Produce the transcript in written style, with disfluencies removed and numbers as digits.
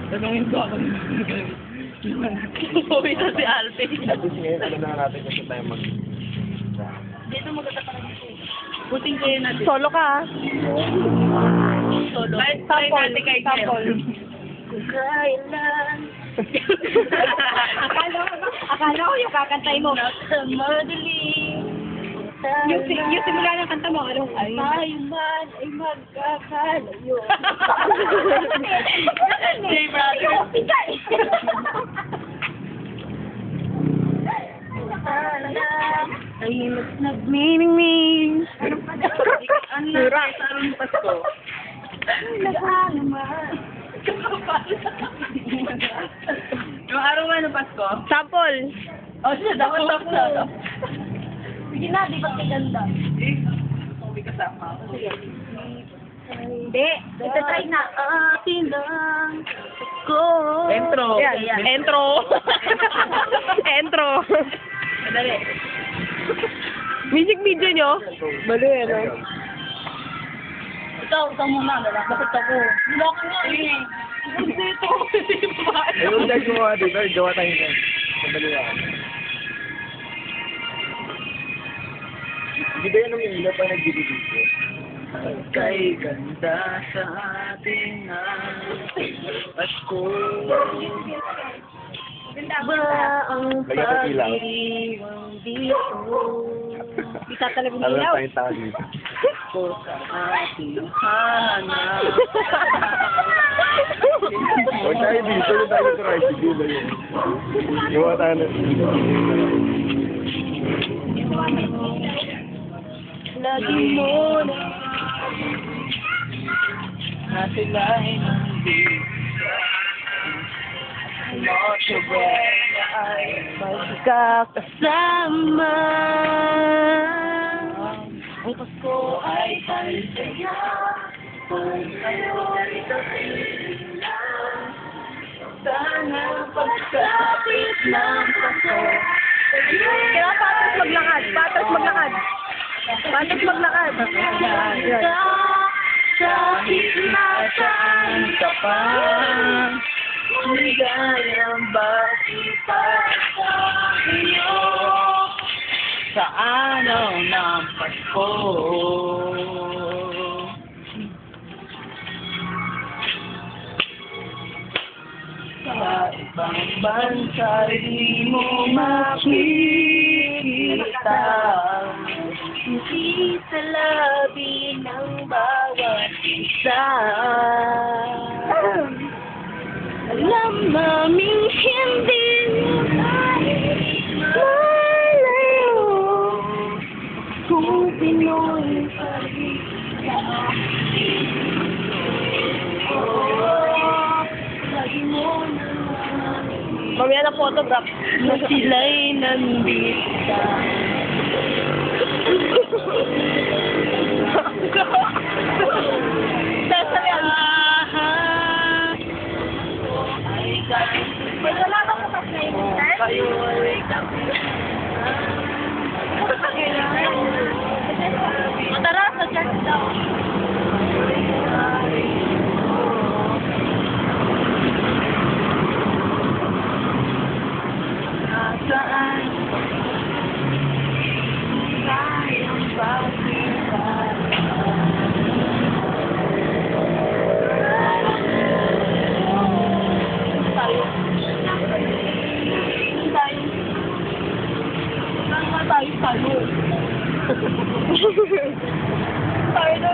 Tanungin ko ako. Uwi na si Alpe. At least ngayon, alam na natin kung saan tayo mag... Dito maganda ka na dito. Puting kayo natin. Solo ka, ah. Solo. Sample. Sample. Kailan? Akala ko yung kakantay mo. Nasa madaling. Yung simula ng kanta mo, anong Ay, tayo man ay magkakalayo. Hey, brother. Ay, mas nagmining-ming. Ano na sa arong Pasko? Nagalaman. Yung araw nga ng Pasko? Sample. Oh, siya, dapat tapos na. Sige na, di ba ganda? Hindi kasama ako. Hindi. Ito try na. Atin lang ko. Intro. Yan. Intro. Intro. Madali. Music video nyo? Balo yan, no? Ikaw muna. Bakit ako? Wala ka nga eh. Dito. Ayun, guys, gumawa dito. Gawa tayo na. Sandali lang. Hindi ba yan ang ilaw pa nagbibigay? Kay ganda sa ating Pasko. Ba ang pag-iriwang dito? Isa talaga Alam nilaw. tayong tao dito. Ko sa ating hanap. Huwag tayo dito. Huwag tayo sa tricycle. Gawa tayo na. Lagi mo na nasila'y nandito. Noche Buena ay magkakasama. Ang Pasko ay paligaya. Kung kayo'y dahilan, sana pagkapit ng Pasko. Kaya patas maglakad. Patas maglakad. Patas maglakad. Kahit nasaan ka pa, ligayang bakit para sa iyo sa araw ng Pasko. Sa ibang bansa di mo makikita, hindi sa labi ng bawat isa. Alam naming hindi malayo kung Pinoy pa rin sa lagi mo na Mamaya na photograph. na sila'y nandito. Wala ka pa sa Kayo ay Tara, sa church daw. nasaan sayang bakit tayo. Tayo na.